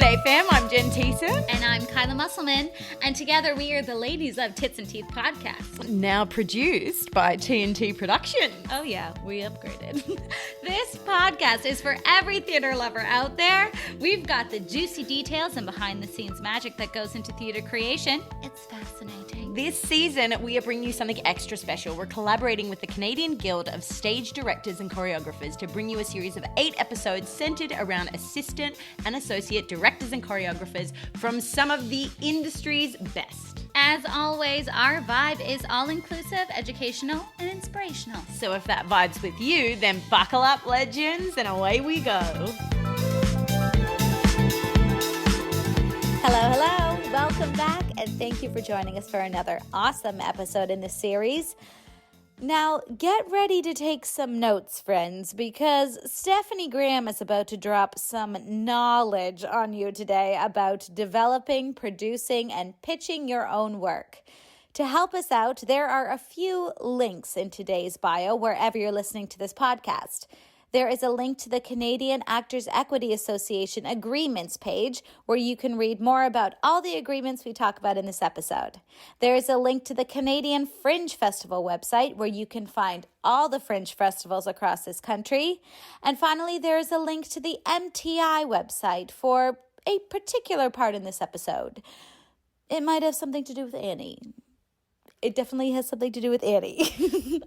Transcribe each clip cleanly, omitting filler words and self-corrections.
G'day fam, I'm Jen Teeser. And I'm Kyla Musselman, and together we are the ladies of Tits and Teeth podcast. Now produced by TNT Productions. Oh yeah, we upgraded. This podcast is for every theater lover out there. We've got the juicy details and behind the scenes magic that goes into theater creation. It's fascinating. This season, we are bringing you something extra special. We're collaborating with the Canadian Guild of Stage Directors and Choreographers to bring you a series of 8 episodes centered around assistant and associate directors and choreographers from some of the industry's best. As always, our vibe is all-inclusive, educational, and inspirational. So if that vibe's with you, then buckle up, legends, and away we go. Hello. Welcome back, and thank you for joining us for another awesome episode in this series. Now, get ready to take some notes, friends, because Stephanie Graham is about to drop some knowledge on you today about developing, producing, and pitching your own work. To help us out, there are a few links in today's bio wherever you're listening to this podcast. There is a link to the Canadian Actors Equity Association agreements page where you can read more about all the agreements we talk about in this episode. There is a link to the Canadian Fringe Festival website where you can find all the fringe festivals across this country. And finally, there is a link to the MTI website for a particular part in this episode. It might have something to do with Annie. It definitely has something to do with Annie.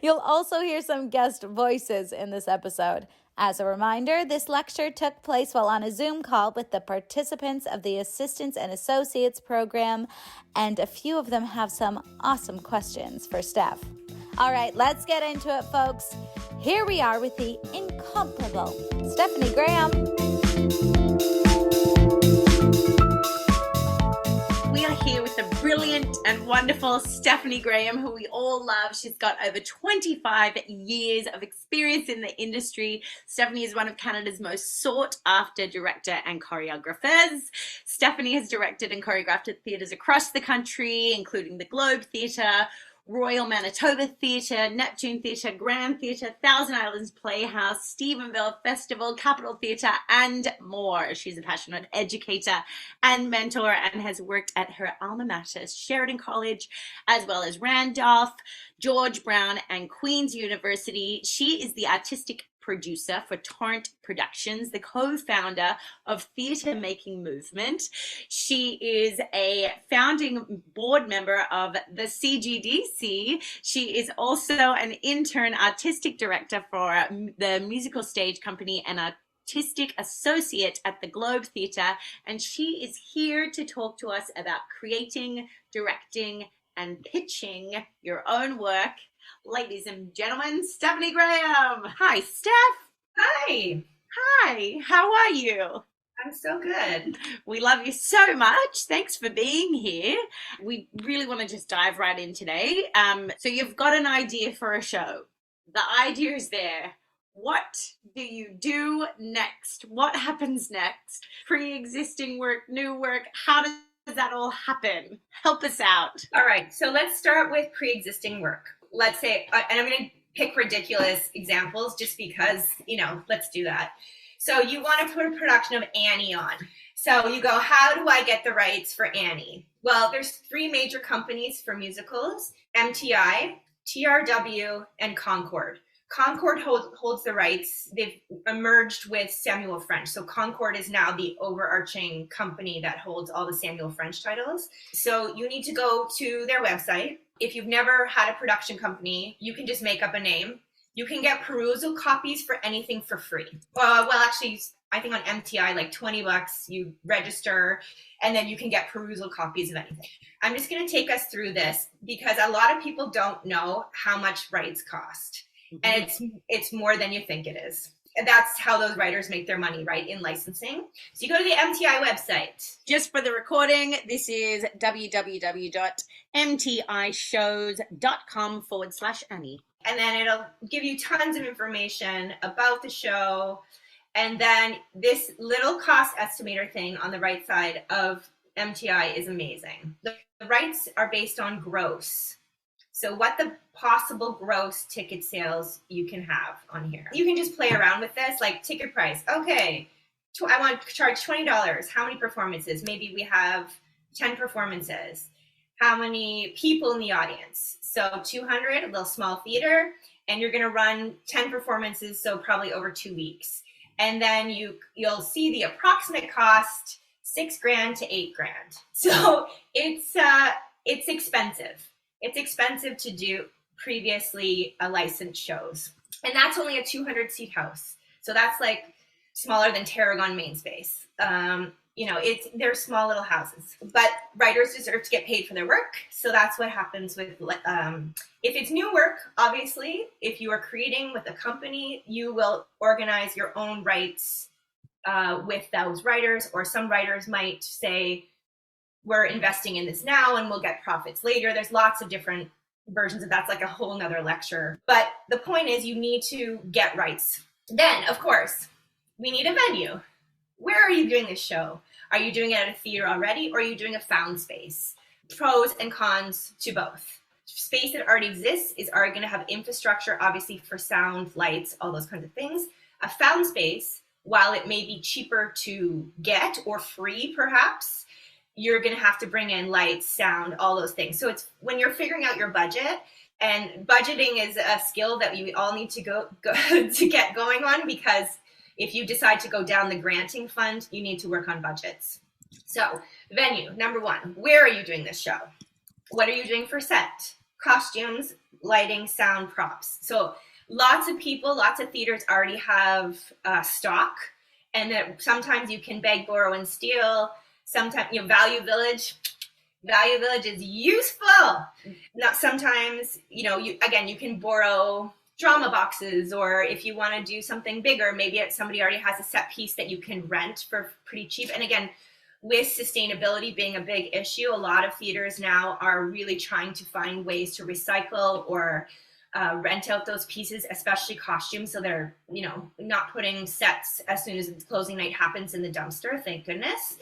You'll also hear some guest voices in this episode. As a reminder, this lecture took place while on a Zoom call with the participants of the Assistants and Associates program, and a few of them have some awesome questions for Steph. All right, let's get into it, folks. Here we are with the incomparable Stephanie Graham. We are here with the brilliant and wonderful Stephanie Graham, who we all love. She's got over 25 years of experience in the industry. Stephanie is one of Canada's most sought-after director and choreographers. Stephanie has directed and choreographed at theatres across the country, including the Globe Theatre, Royal Manitoba Theatre, Neptune Theatre, Grand Theatre, Thousand Islands Playhouse, Stephenville Festival, Capital Theatre, and more. She's a passionate educator and mentor and has worked at her alma mater, Sheridan College, as well as Randolph, George Brown, and Queen's University. She is the artistic producer for Torrent Productions, the co-founder of Theatre Making Movement. She is a founding board member of the CGDC. She is also an intern artistic director for the musical stage company and artistic associate at the Globe Theatre. And she is here to talk to us about creating, directing, and pitching your own work. Ladies and gentlemen, Stephanie Graham. Hi, Steph. Hi. Hi, how are you? I'm so good. We love you so much. Thanks for being here. We really want to just dive right in today. So you've got an idea for a show. The idea is there. What do you do next? What happens next? Pre-existing work, new work, how does that all happen? Help us out. All right, so let's start with pre-existing work. Let's say, and I'm going to pick ridiculous examples just because, let's do that. So you want to put a production of Annie on. So you go, how do I get the rights for Annie? Well, there's 3 major companies for musicals: MTI, TRW, and Concord. Concord holds the rights. They've merged with Samuel French. So Concord is now the overarching company that holds all the Samuel French titles. So you need to go to their website. If you've never had a production company, you can just make up a name. You can get perusal copies for anything for free. Actually, I think on MTI, like $20, you register, and then you can get perusal copies of anything. I'm just going to take us through this because a lot of people don't know how much rights cost. And it's more than you think it is. And that's how those writers make their money, right, in licensing. So you go to the MTI website. Just for the recording, this is www.mtishows.com/Annie. And then it'll give you tons of information about the show. And then this little cost estimator thing on the right side of MTI is amazing. The rights are based on gross. So what the possible gross ticket sales you can have on here. You can just play around with this, like ticket price. Okay, I want to charge $20. How many performances? Maybe we have 10 performances. How many people in the audience? So 200, a little small theater, and you're going to run 10 performances, so probably over 2 weeks. And then you'll see the approximate cost, $6,000 to $8,000. So it's expensive. It's expensive to do previously licensed shows, and that's only a 200 seat house. So that's like smaller than Tarragon main space. They're small little houses, but writers deserve to get paid for their work. So that's what happens with, if it's new work, obviously, if you are creating with a company, you will organize your own rights with those writers, or some writers might say, we're investing in this now and we'll get profits later. There's lots of different versions of that's like a whole nother lecture. But the point is, you need to get rights. Then, of course, we need a venue. Where are you doing this show? Are you doing it at a theater already, or are you doing a found space? Pros and cons to both. Space that already exists is already going to have infrastructure, obviously, for sound, lights, all those kinds of things. A found space, while it may be cheaper to get or free perhaps, you're going to have to bring in lights, sound, all those things. So it's when you're figuring out your budget, and budgeting is a skill that we all need to go to get going on, because if you decide to go down the granting fund, you need to work on budgets. So venue, number one, where are you doing this show? What are you doing for set? Costumes, lighting, sound, props. So lots of people, lots of theaters already have stock, and that sometimes you can beg, borrow, and steal. Sometimes, Value Village is useful. Now, sometimes, you can borrow drama boxes, or if you want to do something bigger, maybe somebody already has a set piece that you can rent for pretty cheap. And again, with sustainability being a big issue, a lot of theaters now are really trying to find ways to recycle or rent out those pieces, especially costumes. So they're, not putting sets as soon as the closing night happens in the dumpster, thank goodness.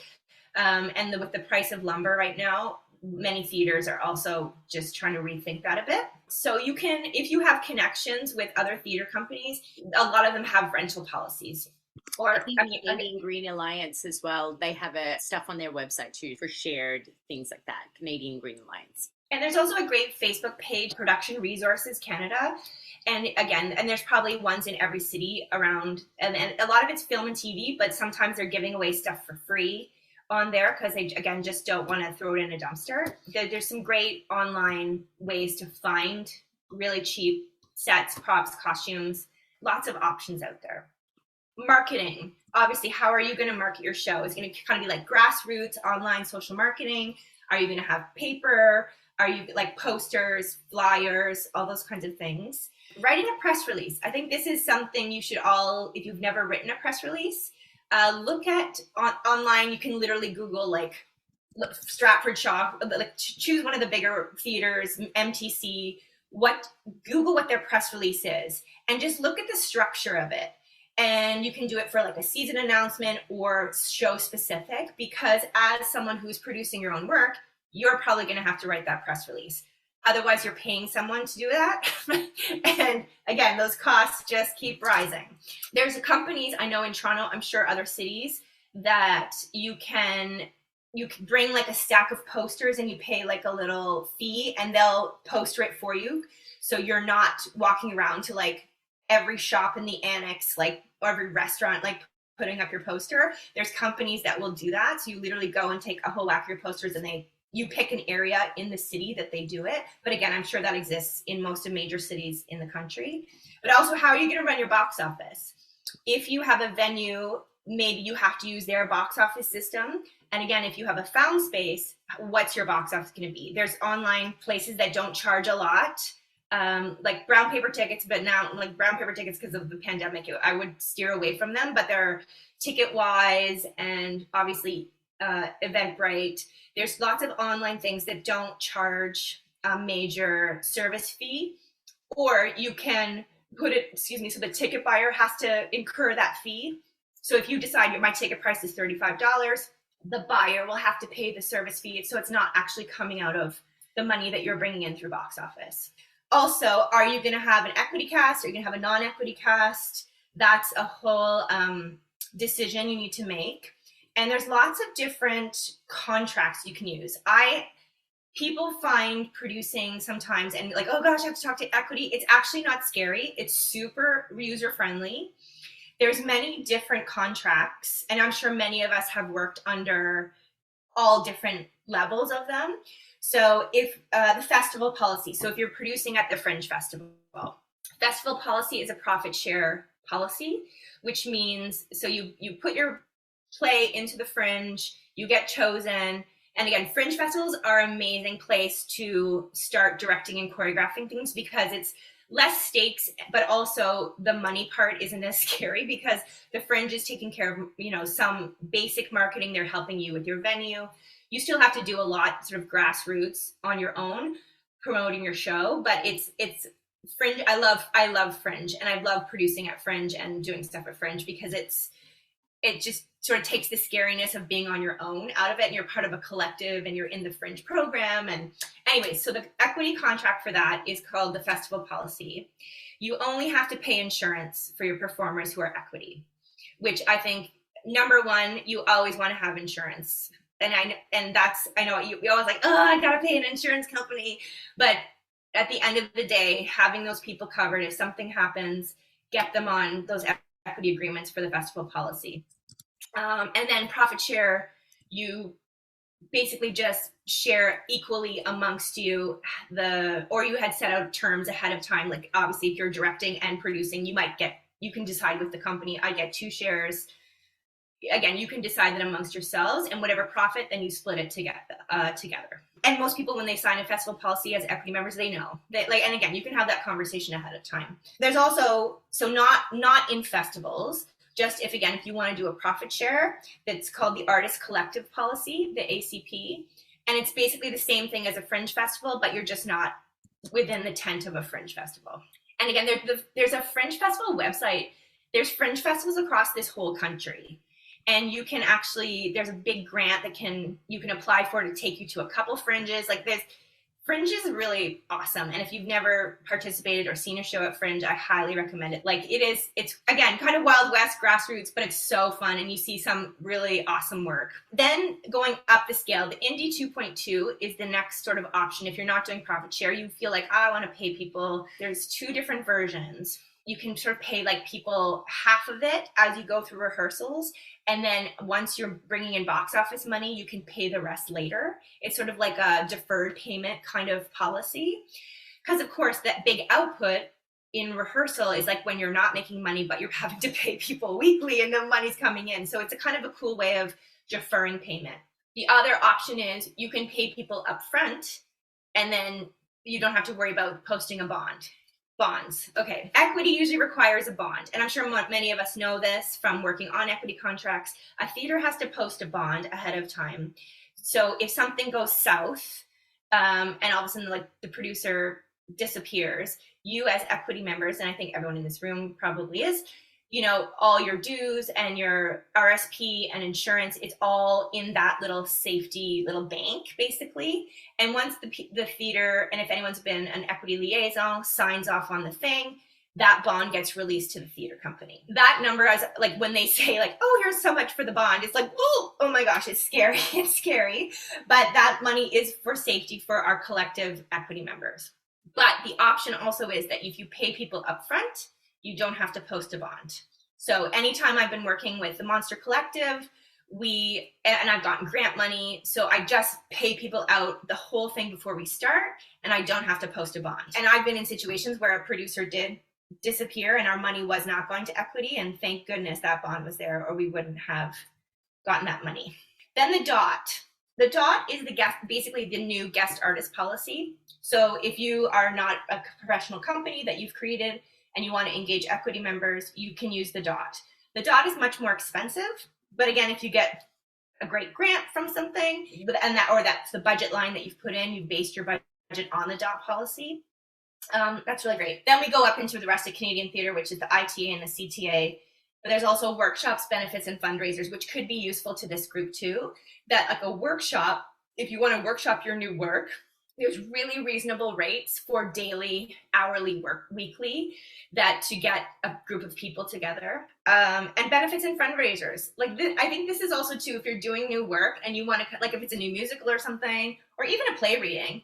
With the price of lumber right now, many theaters are also just trying to rethink that a bit. So you can, if you have connections with other theater companies, a lot of them have rental policies. Or I think Canadian Green Alliance as well, they have stuff on their website too for shared things like that, Canadian Green Alliance. And there's also a great Facebook page, Production Resources Canada. And again, there's probably ones in every city around, and a lot of it's film and TV, but sometimes they're giving away stuff for free on there because they, again, just don't want to throw it in a dumpster. There's some great online ways to find really cheap sets, props, costumes, lots of options out there. Marketing. Obviously, how are you going to market your show? It's going to kind of be like grassroots, online, social marketing. Are you going to have paper? Are you like posters, flyers, all those kinds of things? Writing a press release. I think this is something you should all, if you've never written a press release, look at online. You can literally Google Stratford Shaw, choose one of the bigger theaters, MTC, Google what their press release is, and just look at the structure of it. And you can do it for a season announcement or show specific, because as someone who's producing your own work, you're probably going to have to write that press release. Otherwise, you're paying someone to do that. And again, those costs just keep rising. There's companies, I know in Toronto, I'm sure other cities, that you can bring a stack of posters and you pay a little fee and they'll poster it for you. So you're not walking around to every shop in the annex, or every restaurant, putting up your poster. There's companies that will do that. So you literally go and take a whole whack of your posters and you pick an area in the city that they do it. But again, I'm sure that exists in most of major cities in the country. But also, how are you going to run your box office? If you have a venue, maybe you have to use their box office system. And again, if you have a found space, what's your box office going to be? There's online places that don't charge a lot, like brown paper tickets, but now brown paper tickets, because of the pandemic, I would steer away from them. But they're TicketWise and obviously Eventbrite. There's lots of online things that don't charge a major service fee, or you can put it, so the ticket buyer has to incur that fee. So if you decide my ticket price is $35, the buyer will have to pay the service fee. So it's not actually coming out of the money that you're bringing in through box office. Also, are you going to have an equity cast? Are you going to have a non-equity cast? That's a whole decision you need to make. And there's lots of different contracts you can use. People find producing sometimes and like, oh gosh, I have to talk to equity. It's actually not scary. It's super user friendly. There's many different contracts, and I'm sure many of us have worked under all different levels of them. So if the festival policy, so if you're producing at the Fringe Festival, festival policy is a profit share policy, which means, so you put your play into the Fringe, you get chosen. And again, Fringe festivals are an amazing place to start directing and choreographing things because it's less stakes, but also the money part isn't as scary because the Fringe is taking care of, you know, some basic marketing. They're helping you with your venue. You still have to do a lot sort of grassroots on your own, promoting your show, but it's Fringe. I love Fringe, and I love producing at Fringe and doing stuff at Fringe because it just sort of takes the scariness of being on your own out of it, and you're part of a collective and you're in the Fringe program. And anyway, so the equity contract for that is called the festival policy. You only have to pay insurance for your performers who are equity, which I think, number one, you always want to have insurance. And I know we always like, oh, I gotta pay an insurance company. But at the end of the day, having those people covered, if something happens, get them on those equity agreements for the festival policy. And then profit share, you basically just share equally amongst you or you had set out terms ahead of time. Like obviously if you're directing and producing, you can decide with the company, I get 2 shares. Again, you can decide that amongst yourselves, and whatever profit, then you split it together. And most people, when they sign a festival policy as equity members, they know that, like, and again, you can have that conversation ahead of time. There's also, so not in festivals, just if you want to do a profit share, that's called the Artist Collective Policy, the ACP. And it's basically the same thing as a Fringe festival, but you're just not within the tent of a Fringe festival. And again, there's a Fringe festival website. There's Fringe festivals across this whole country. And you can actually, there's a big grant that you can apply for to take you to a couple Fringes. Like Fringe is really awesome. And if you've never participated or seen a show at Fringe, I highly recommend it. Like it's again, kind of Wild West grassroots, but it's so fun. And you see some really awesome work. Then going up the scale, the Indie 2.2 is the next sort of option. If you're not doing profit share, you feel like, I want to pay people. There's 2 different versions. You can sort of pay like people half of it as you go through rehearsals. And then once you're bringing in box office money, you can pay the rest later. It's sort of like a deferred payment kind of policy. Because of course, that big output in rehearsal is like when you're not making money, but you're having to pay people weekly and the money's coming in. So it's a kind of a cool way of deferring payment. The other option is you can pay people up front and then you don't have to worry about posting a bond. Bonds. Okay. Equity usually requires a bond. And I'm sure many of us know this from working on equity contracts. A theater has to post a bond ahead of time. So if something goes south, and all of a sudden like the producer disappears, you as equity members, and I think everyone in this room probably is, you know, all your dues and your RSP and insurance, it's all in that little safety little bank, basically. And once the theater, and if anyone's been an equity liaison, signs off on the thing, that bond gets released to the theater company. That number, is like when they say like, oh, here's so much for the bond, it's like, oh my gosh, it's scary. It's scary. But that money is for safety for our collective equity members. But the option also is that if you pay people up front, you don't have to post a bond. So anytime I've been working with the Monster Collective, and I've gotten grant money, so I just pay people out the whole thing before we start, and I don't have to post a bond. And I've been in situations where a producer did disappear and our money was not going to equity, and thank goodness that bond was there, or we wouldn't have gotten that money. Then the DOT. The DOT is basically the new guest artist policy. So if you are not a professional company that you've created, and you want to engage equity members, you can use the DOT. The DOT is much more expensive, but again, if you get a great grant from something, or that's the budget line that you've put in, you've based your budget on the DOT policy, that's really great. Then we go up into the rest of Canadian theatre, which is the ITA and the CTA. But there's also workshops, benefits, and fundraisers, which could be useful to this group too. That like a workshop, if you want to workshop your new work, there's really reasonable rates for daily, hourly work, weekly, that to get a group of people together, and benefits and fundraisers. Like I think this is also too, if you're doing new work and you want to, like if it's a new musical or something, or even a play reading,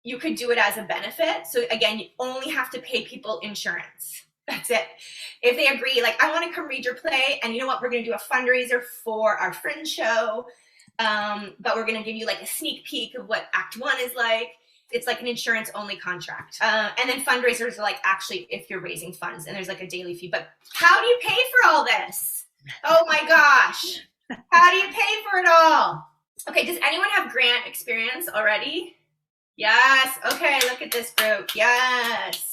you could do it as a benefit. So again, you only have to pay people insurance. That's it. If they agree, like, I want to come read your play, and you know what, we're going to do a fundraiser for our fringe show, but we're going to give you like a sneak peek of what Act 1 is like. It's like an insurance only contract. And then fundraisers are like actually if you're raising funds, and there's like a daily fee. But how do you pay for all this? Oh my gosh. How do you pay for it all? Okay, does anyone have grant experience already? Yes. Okay, look at this group. Yes.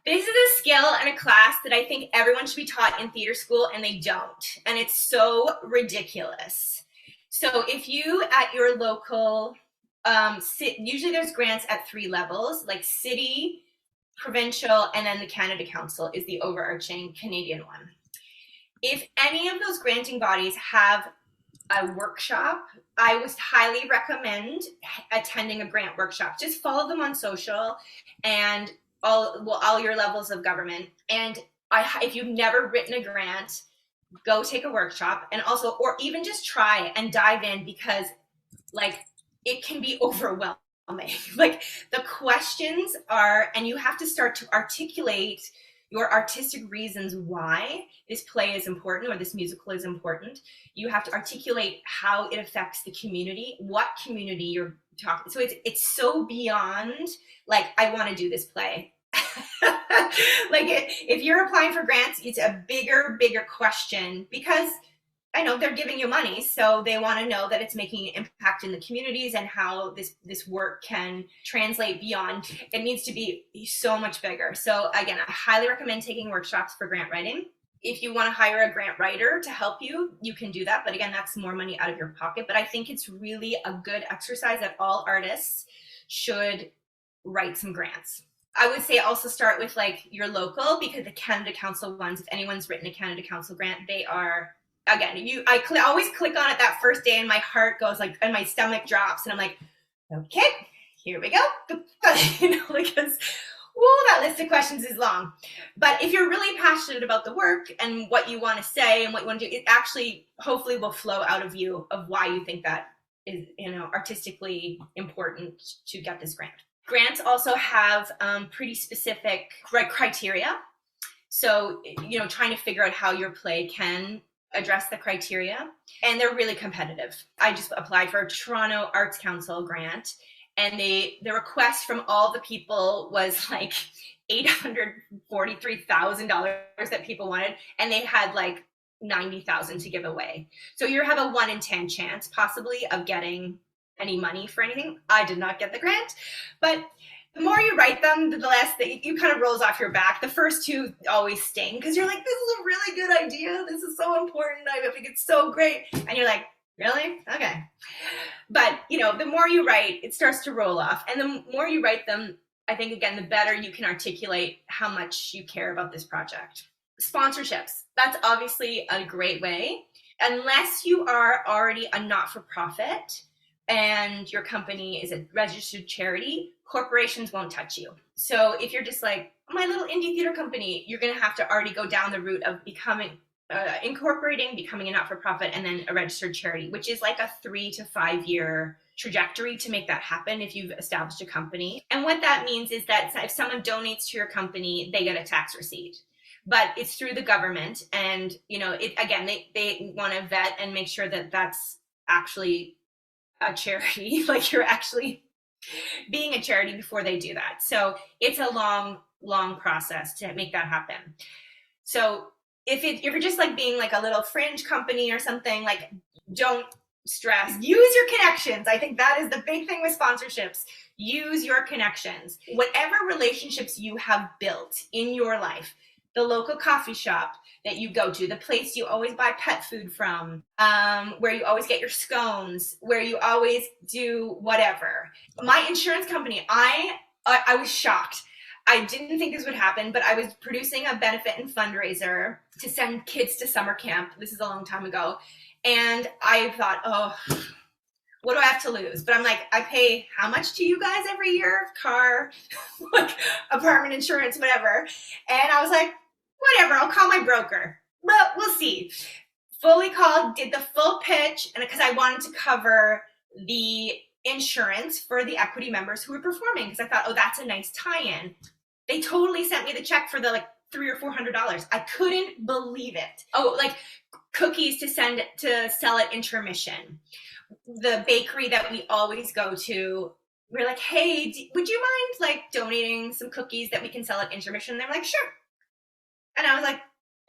This is a skill and a class that I think everyone should be taught in theater school, and they don't. And it's so ridiculous. So if you at your local, usually there's grants at 3 levels, like city, provincial, and then the Canada Council is the overarching Canadian one. If any of those granting bodies have a workshop, I would highly recommend attending a grant workshop. Just follow them on social and all your levels of government. And if you've never written a grant, go take a workshop, and also, or even just try and dive in, because like it can be overwhelming. Like the questions are, and you have to start to articulate your artistic reasons why this play is important or this musical is important. You have to articulate how it affects the community, what community you're talking. So it's so beyond like, I want to do this play. Like if you're applying for grants, it's a bigger question, because I know they're giving you money, so they want to know that it's making an impact in the communities and how this work can translate beyond. It needs to be so much bigger. So again, I highly recommend taking workshops for grant writing. If you want to hire a grant writer to help you, you can do that. But again, that's more money out of your pocket. But I think it's really a good exercise that all artists should write some grants. I would say also start with like your local, because the Canada Council ones, if anyone's written a Canada Council grant, they are, again, I always click on it that first day and my heart goes like, and my stomach drops, and I'm like, okay, here we go. You know, because, that list of questions is long. But if you're really passionate about the work and what you want to say and what you want to do, it actually hopefully will flow out of you of why you think that is, artistically important to get this grant. Grants also have pretty specific criteria. So, trying to figure out how your play can address the criteria, and they're really competitive. I just applied for a Toronto Arts Council grant, and the request from all the people was like $843,000 that people wanted, and they had like 90,000 to give away. So you have a 1 in 10 chance possibly of getting any money for anything. I did not get the grant, but the more you write them, the less that you kind of rolls off your back. The first 2 always sting, because you're like, this is a really good idea. This is so important. I think it's so great. And you're like, really? Okay. But, the more you write, it starts to roll off. And the more you write them, I think, again, the better you can articulate how much you care about this project. Sponsorships. That's obviously a great way. Unless you are already a not-for-profit and your company is a registered charity, corporations won't touch you. So if you're just like, my little indie theater company, you're going to have to already go down the route of becoming a not-for-profit, and then a registered charity, which is like a 3 to 5 year trajectory to make that happen if you've established a company. And what that means is that if someone donates to your company, they get a tax receipt. But it's through the government, and they want to vet and make sure that that's actually a charity, like you're actually being a charity before they do that. So it's a long process to make that happen. So if you're just like being like a little fringe company or something, like, don't stress. Use your connections. I think that is the big thing with sponsorships. Use your connections. Whatever relationships you have built in your life, the local coffee shop that you go to, the place you always buy pet food from, where you always get your scones, where you always do whatever. My insurance company, I was shocked. I didn't think this would happen, but I was producing a benefit and fundraiser to send kids to summer camp. This is a long time ago. And I thought, what do I have to lose? But I'm like, I pay how much to you guys every year? Car, like apartment insurance, whatever. And I was like, whatever, I'll call my broker. Well, we'll see. Fully called, did the full pitch, and because I wanted to cover the insurance for the equity members who were performing, because I thought, oh, that's a nice tie-in. They totally sent me the check for the like $300 or $400. I couldn't believe it. Oh, like cookies to sell at intermission. The bakery that we always go to, we're like, hey, would you mind like donating some cookies that we can sell at intermission? And they're like, sure. And I was like,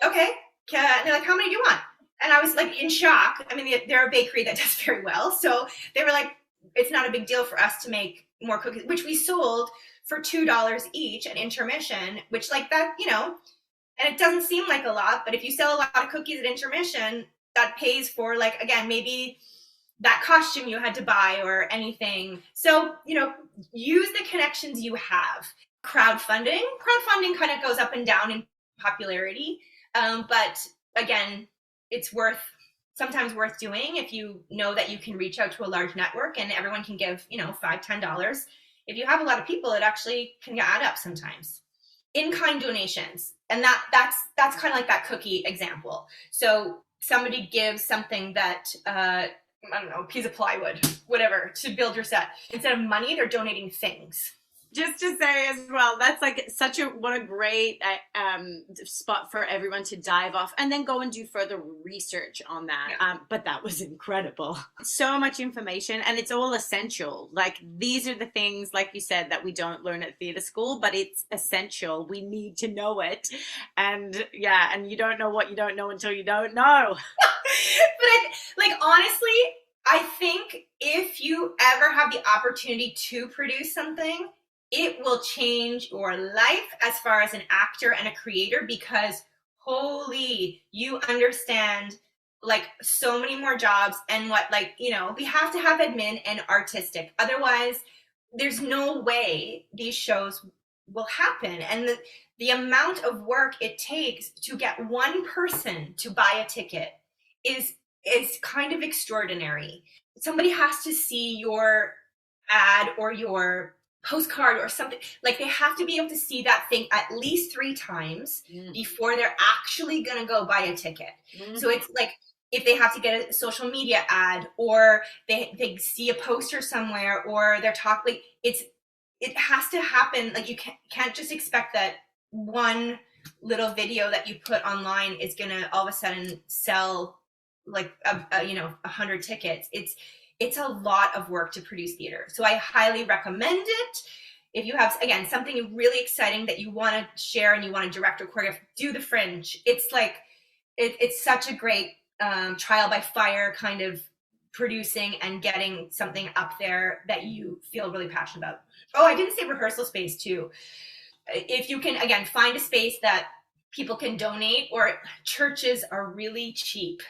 okay. And they're like, how many do you want? And I was like in shock. I mean, they're a bakery that does very well. So they were like, it's not a big deal for us to make more cookies, which we sold for $2 each at intermission, which like that, you know, and it doesn't seem like a lot, but if you sell a lot of cookies at intermission, that pays for like, again, maybe that costume you had to buy or anything. So, you know, use the connections you have. Crowdfunding kind of goes up and down in popularity. But again, it's sometimes worth doing if you know that you can reach out to a large network and everyone can give, you know, $5, $10. If you have a lot of people, it actually can add up sometimes. In-kind donations. And that's kind of like that cookie example. So somebody gives something that, I don't know, a piece of plywood, whatever, to build your set. Instead of money, they're donating things. Just to say as well, that's like what a great spot for everyone to dive off and then go and do further research on that. Yeah. But that was incredible. So much information, and it's all essential. Like these are the things, like you said, that we don't learn at theatre school, but it's essential. We need to know it. And yeah, and you don't know what you don't know until you don't know. But honestly, I think if you ever have the opportunity to produce something, it will change your life as far as an actor and a creator, because holy, you understand like so many more jobs and what, like, you know, we have to have admin and artistic. Otherwise, there's no way these shows will happen. And the amount of work it takes to get one person to buy a ticket is kind of extraordinary. Somebody has to see your ad or your postcard or something, like they have to be able to see that thing at least 3 times before they're actually going to go buy a ticket. So it's like if they have to get a social media ad or they see a poster somewhere or they're talking, like it has to happen. Like you can't just expect that one little video that you put online is going to all of a sudden sell like 100 tickets. It's a lot of work to produce theater. So I highly recommend it. If you have, again, something really exciting that you want to share and you want to direct or choreograph, do the Fringe. It's like, it's such a great trial by fire kind of producing and getting something up there that you feel really passionate about. Oh, I didn't say rehearsal space too. If you can, again, find a space that people can donate, or churches are really cheap.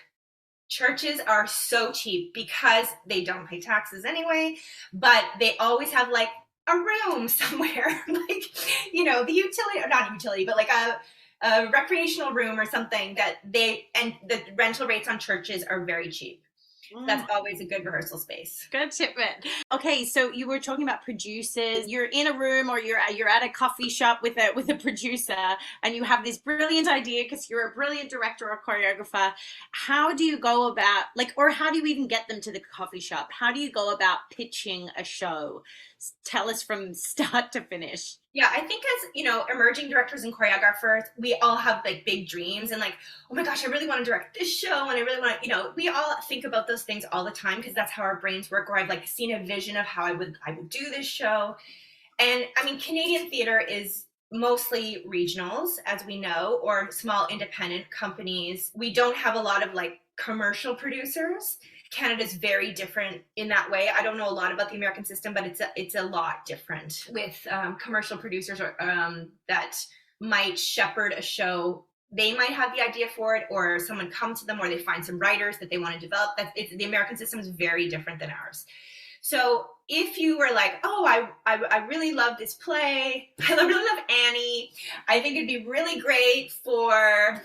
Churches are so cheap because they don't pay taxes anyway, but they always have like a room somewhere, like, you know, the utility, or not utility, but like a recreational room or something and the rental rates on churches are very cheap. That's always a good rehearsal space. Good tidbit. Okay, so you were talking about producers. You're in a room or you're at a coffee shop with a producer, and you have this brilliant idea because you're a brilliant director or choreographer. How do you go about, or how do you even get them to the coffee shop? How do you go about pitching a show? Tell us from start to finish. Yeah, I think as, you know, emerging directors and choreographers, we all have like big dreams and like, oh my gosh, I really want to direct this show. And I really want to, you know, we all think about those things all the time because that's how our brains work. Or I've like seen a vision of how I would do this show. And I mean, Canadian theater is mostly regionals, as we know, or small independent companies. We don't have a lot of like commercial producers. Canada's very different in that way. I don't know a lot about the American system, but it's a lot different with commercial producers that might shepherd a show. They might have the idea for it, or someone come to them, or they find some writers that they want to develop. The American system is very different than ours. So if you were like, oh, I really love this play, I really love Annie, I think it'd be really great for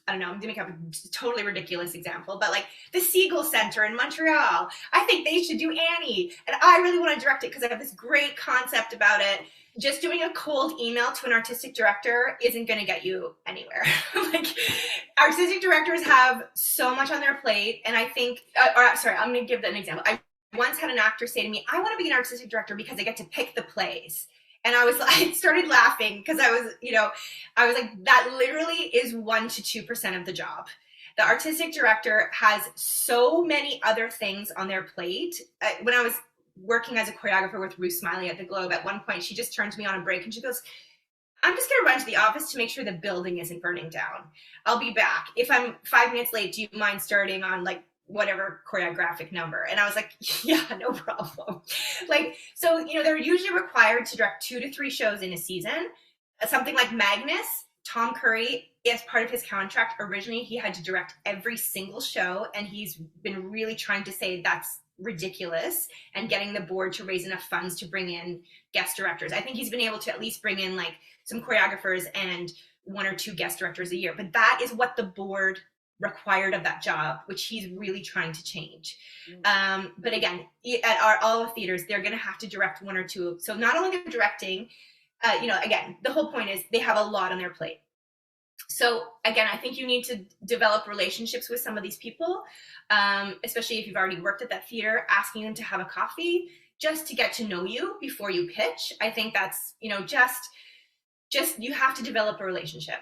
I don't know, I'm gonna make up a totally ridiculous example, but like the Seagull Center in Montreal, I think they should do Annie. And I really want to direct it because I have this great concept about it. Just doing a cold email to an artistic director isn't going to get you anywhere. Like, artistic directors have so much on their plate. And I think, I'm going to give an example. I once had an actor say to me, I want to be an artistic director because I get to pick the plays. And I started laughing because I was like, that literally is 1 to 2% of the job. The artistic director has so many other things on their plate. When I was working as a choreographer with Ruth Smiley at the Globe, at one point, she just turned to me on a break and she goes, I'm just going to run to the office to make sure the building isn't burning down. I'll be back. If I'm 5 minutes late, do you mind starting on like whatever choreographic number? And I was like, yeah, no problem. Like, so, you know, they're usually required to direct 2 to 3 shows in a season. Something like Magnus, Tom Curry, as part of his contract, originally he had to direct every single show, and he's been really trying to say that's ridiculous and getting the board to raise enough funds to bring in guest directors. I think he's been able to at least bring in like some choreographers and 1 or 2 guest directors a year, but that is what the board required of that job, which he's really trying to change. But again, at all the theaters, they're going to have to direct 1 or 2. So not only they're directing, again, the whole point is they have a lot on their plate. So again, I think you need to develop relationships with some of these people, especially if you've already worked at that theater, asking them to have a coffee just to get to know you before you pitch. I think that's, just you have to develop a relationship.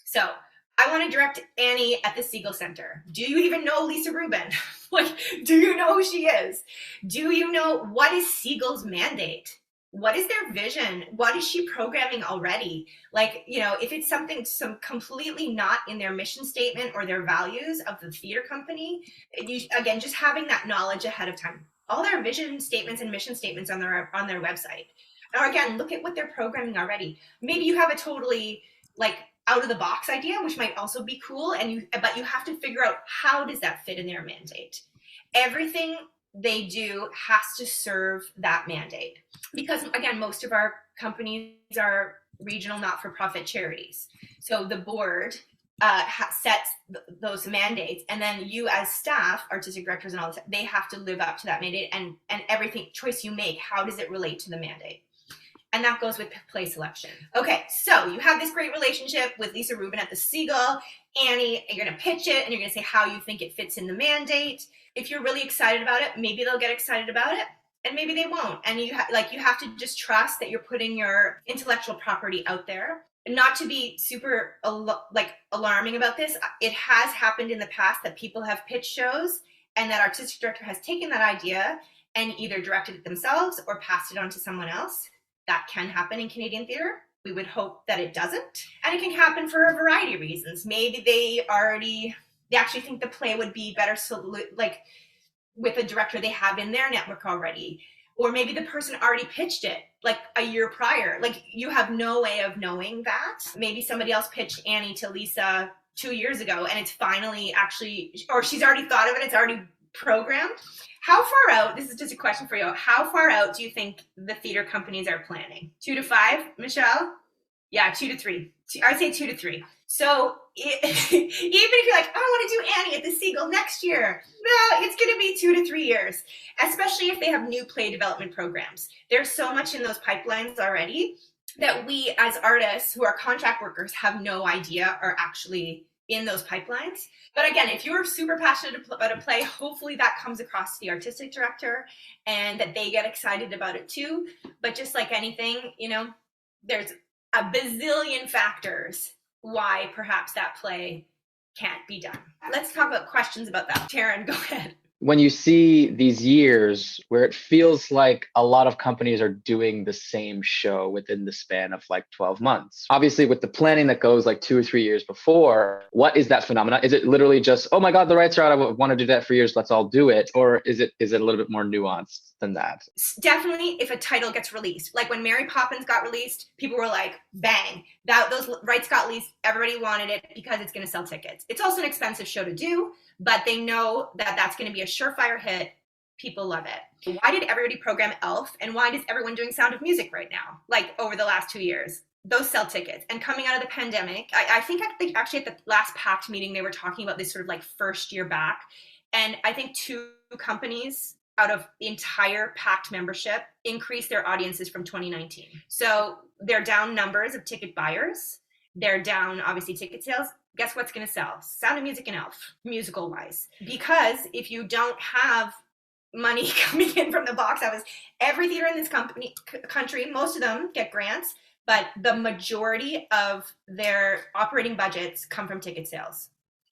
So I want to direct Annie at the Seagull Center. Do you even know Lisa Rubin? Like, do you know who she is? Do you know what is Seagull's mandate? What is their vision? What is she programming already? Like, if it's something completely not in their mission statement or their values of the theater company, again, just having that knowledge ahead of time. All their vision statements and mission statements on their website. Or again, look at what they're programming already. Maybe you have a totally like out of the box idea, which might also be cool, but you have to figure out how does that fit in their mandate. Everything they do has to serve that mandate. Because again, most of our companies are regional not-for-profit charities. So the board sets those mandates, and then you as staff, artistic directors and all this, they have to live up to that mandate, and everything choice you make, how does it relate to the mandate? And that goes with play selection. Okay, so you have this great relationship with Lisa Rubin at the Seagull, Annie, and you're gonna pitch it, and you're gonna say how you think it fits in the mandate. If you're really excited about it, maybe they'll get excited about it, and maybe they won't. And you have to just trust that you're putting your intellectual property out there. And not to be super alarming about this, it has happened in the past that people have pitched shows, and that artistic director has taken that idea and either directed it themselves or passed it on to someone else. That can happen in Canadian theater. We would hope that it doesn't. And it can happen for a variety of reasons. Maybe they actually think the play would be better with a director they have in their network already. Or maybe the person already pitched it like a year prior. Like, you have no way of knowing that. Maybe somebody else pitched Annie to Lisa 2 years ago, and it's finally or she's already thought of it, it's already programmed. How far out, this is just a question for you, how far out do you think the theater companies are planning? 2 to 5, Michelle? Yeah, 2 to 3. I'd say 2 to 3. So even if you're like, I want to do Annie at the Seagull next year, no, it's going to be 2 to 3 years, especially if they have new play development programs. There's so much in those pipelines already that we as artists who are contract workers have no idea are actually in those pipelines. But again, if you're super passionate about a play, hopefully that comes across to the artistic director and that they get excited about it too. But just like anything, there's a bazillion factors why perhaps that play can't be done. Let's talk about questions about that. Taryn, go ahead. When you see these years where it feels like a lot of companies are doing the same show within the span of like 12 months, obviously with the planning that goes like 2 or 3 years before, what is that phenomenon? Is it literally just, oh my God, the rights are out, I want to do that for years, let's all do it? Or is it a little bit more nuanced than that? Definitely if a title gets released. Like when Mary Poppins got released, people were like, bang, those rights got released, everybody wanted it because it's going to sell tickets. It's also an expensive show to do, but they know that that's going to be a surefire hit. People love it. Why did everybody program Elf? And why is everyone doing Sound of Music right now? Like over the last 2 years? those sell tickets. And coming out of the pandemic, I think actually at the last PACT meeting, they were talking about this sort of like first year back. And I think 2 companies out of the entire PACT membership increased their audiences from 2019. So they're down numbers of ticket buyers. They're down, obviously, ticket sales. Guess what's going to sell? Sound of Music and Elf, musical wise. Because if you don't have money coming in from the box office, every theater in this country, most of them get grants, but the majority of their operating budgets come from ticket sales.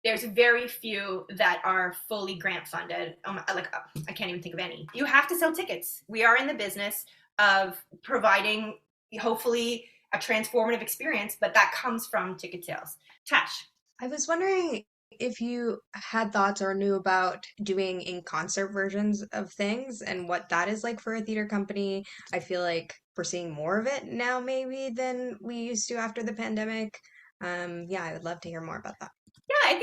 There's very few that are fully grant funded. I can't even think of any. You have to sell tickets. We are in the business of providing, hopefully, a transformative experience, but that comes from ticket sales. Tash. I was wondering if you had thoughts or knew about doing in-concert versions of things and what that is like for a theater company. I feel like we're seeing more of it now maybe than we used to after the pandemic. I would love to hear more about that. Yeah,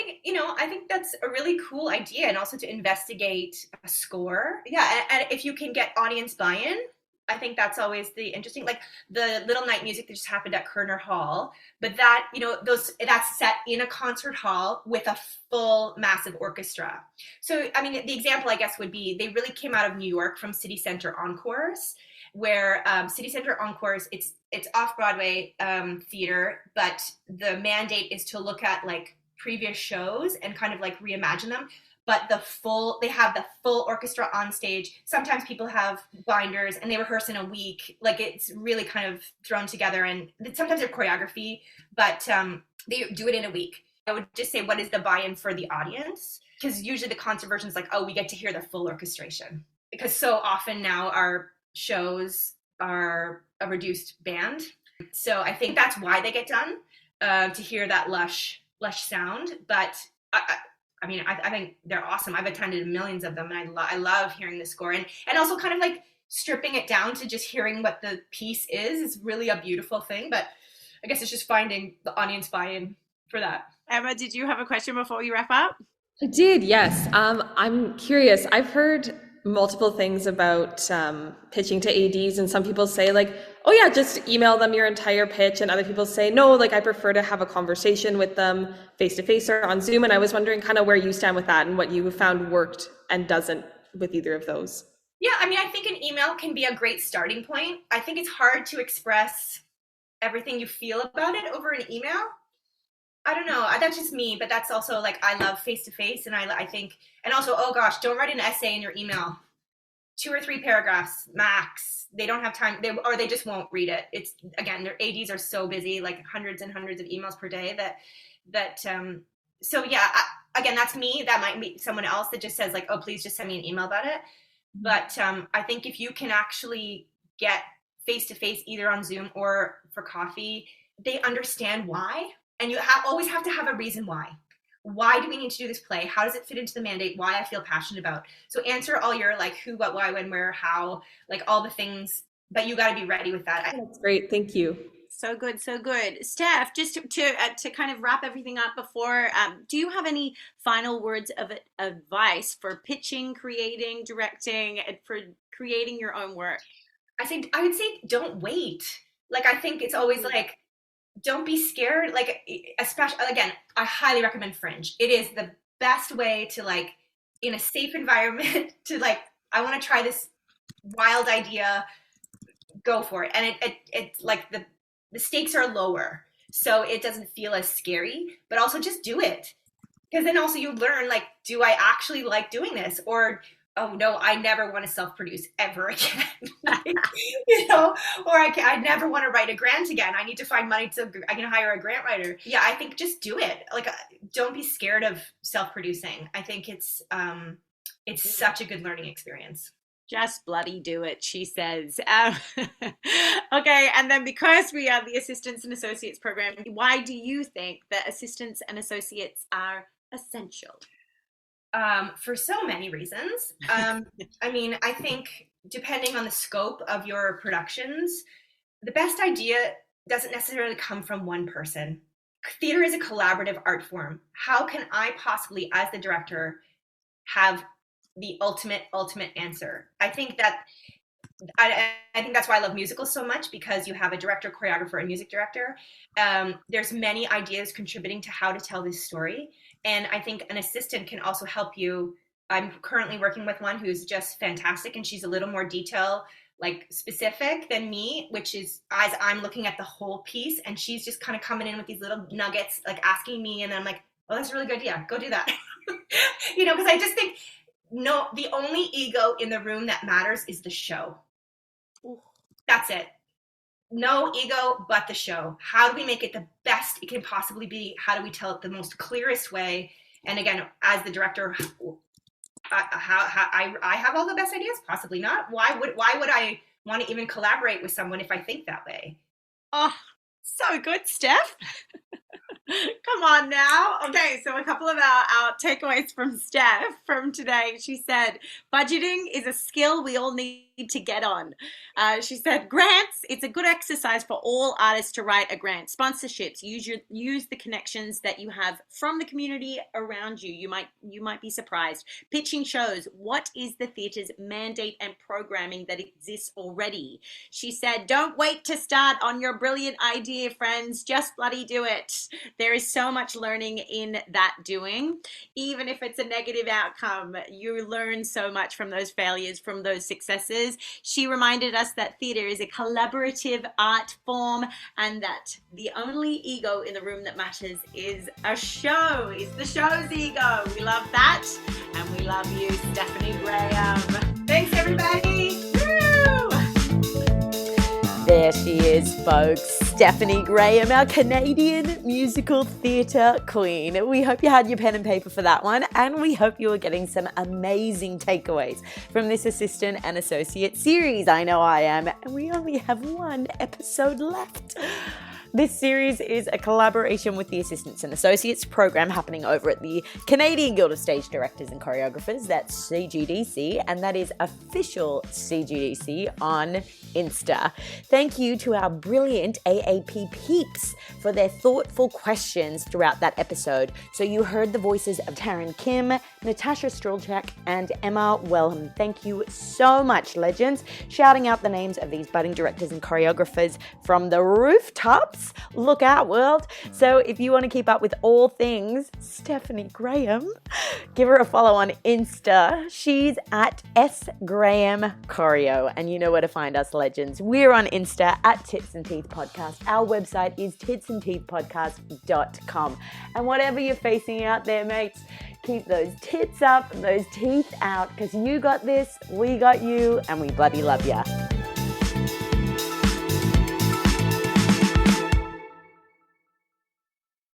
I think that's a really cool idea, and also to investigate a score. Yeah, and if you can get audience buy-in, I think that's always the interesting, like the Little Night Music that just happened at Kerner Hall, but that, that's set in a concert hall with a full massive orchestra. So, I mean, the example, I guess, would be, they really came out of New York from City Center Encores, where City Center Encores, it's off-Broadway theater, but the mandate is to look at like previous shows and kind of like reimagine them. But they have the full orchestra on stage. Sometimes people have binders and they rehearse in a week. Like, it's really kind of thrown together, and sometimes they're choreography, but they do it in a week. I would just say, what is the buy-in for the audience? Because usually the concert version is like, oh, we get to hear the full orchestration. Because so often now our shows are a reduced band. So I think that's why they get done, to hear that lush sound. But I mean, I think they're awesome. I've attended millions of them, and I love hearing the score. And also kind of like stripping it down to just hearing what the piece is really a beautiful thing. But I guess it's just finding the audience buy-in for that. Emma, did you have a question before we wrap up? I did, yes. I'm curious. I've heard multiple things about pitching to ADs, and some people say like, oh yeah, just email them your entire pitch, and other people say no, like I prefer to have a conversation with them face to face or on Zoom. And I was wondering kind of where you stand with that and what you found worked and doesn't with either of those. Yeah, I mean, I think an email can be a great starting point. I think it's hard to express everything you feel about it over an email. I don't know, that's just me, but that's also like, I love face to face, and I think, and also, oh gosh, don't write an essay in your email. 2 or 3 paragraphs max. They don't have time, they just won't read it. It's, again, their ADs are so busy, like hundreds and hundreds of emails per day so yeah, again, that's me. That might be someone else that just says like, oh, please just send me an email about it. But I think if you can actually get face to face, either on Zoom or for coffee, they understand why. And you always have to have a reason why. Why do we need to do this play? How does it fit into the mandate? Why I feel passionate about. So answer all your like who, what, why, when, where, how, like all the things, but you got to be ready with that. That's great. Thank you. So good, so good. Steph, just to kind of wrap everything up before, do you have any final words of advice for pitching, creating, directing, and for creating your own work? I would say don't wait. Like, I think it's always like, don't be scared. Like, especially, again, I highly recommend Fringe. It is the best way to, like, in a safe environment to like, I want to try this wild idea, go for it. And it's like the stakes are lower, so it doesn't feel as scary, but also just do it. Because then also you learn, like, do I actually like doing this? Or, oh no, I never want to self-produce ever again. Or I never want to write a grant again. I need to find money so I can hire a grant writer. Yeah, I think just do it. Like, don't be scared of self-producing. I think it's such a good learning experience. Just bloody do it, she says. Okay, and then because we are the Assistants and Associates program, why do you think that Assistants and Associates are essential? For so many reasons. I mean, I think depending on the scope of your productions, the best idea doesn't necessarily come from one person. Theater is a collaborative art form. How can I possibly, as the director, have the ultimate answer? I think that I think that's why I love musicals so much, because you have a director, choreographer, and music director. There's many ideas contributing to how to tell this story. And I think an assistant can also help you. I'm currently working with one who's just fantastic, and she's a little more detail, like specific than me, which is as I'm looking at the whole piece, and she's just kind of coming in with these little nuggets, like asking me, and I'm like, oh, that's a really good idea. Go do that. Because I just think, no, the only ego in the room that matters is the show. That's it. No ego, but the show. How do we make it the best it can possibly be? How do we tell it the most clearest way? And again, as the director, I have all the best ideas? Possibly not. Why would I want to even collaborate with someone if I think that way? Oh, so good, Steph. Come on now. Okay, so a couple of our takeaways from Steph from today. She said, budgeting is a skill we all need to get on. She said, grants, it's a good exercise for all artists to write a grant. Sponsorships, use the connections that you have from the community around you. You might be surprised. Pitching shows, what is the theatre's mandate and programming that exists already? She said, don't wait to start on your brilliant idea, friends. Just bloody do it. There is so much learning in that doing. Even if it's a negative outcome, you learn so much from those failures, from those successes. She reminded us that theatre is a collaborative art form, and that the only ego in the room that matters is a show, is the show's ego. We love that, and we love you, Stephanie Graham. Thanks, everybody. There she is, folks. Stephanie Graham, our Canadian musical theatre queen. We hope you had your pen and paper for that one, and we hope you are getting some amazing takeaways from this assistant and associate series. I know I am, and we only have one episode left. This series is a collaboration with the Assistants and Associates program happening over at the Canadian Guild of Stage Directors and Choreographers. That's CGDC, and that is official CGDC on Insta. Thank you to our brilliant AAP peeps for their thoughtful questions throughout that episode. So you heard the voices of Taryn Kim, Natasha Strolchak, and Emma Wellham. Thank you so much, legends. Shouting out the names of these budding directors and choreographers from the rooftops. Look out, world. So if you want to keep up with all things Stephanie Graham, give her a follow on Insta. She's at @SGrahamChoreo, and you know where to find us, legends. We're on Insta at Tits and Teeth Podcast. Our website is titsandteethpodcast.com. And whatever you're facing out there, mates, keep those tits up and those teeth out, because you got this, we got you, and we bloody love ya.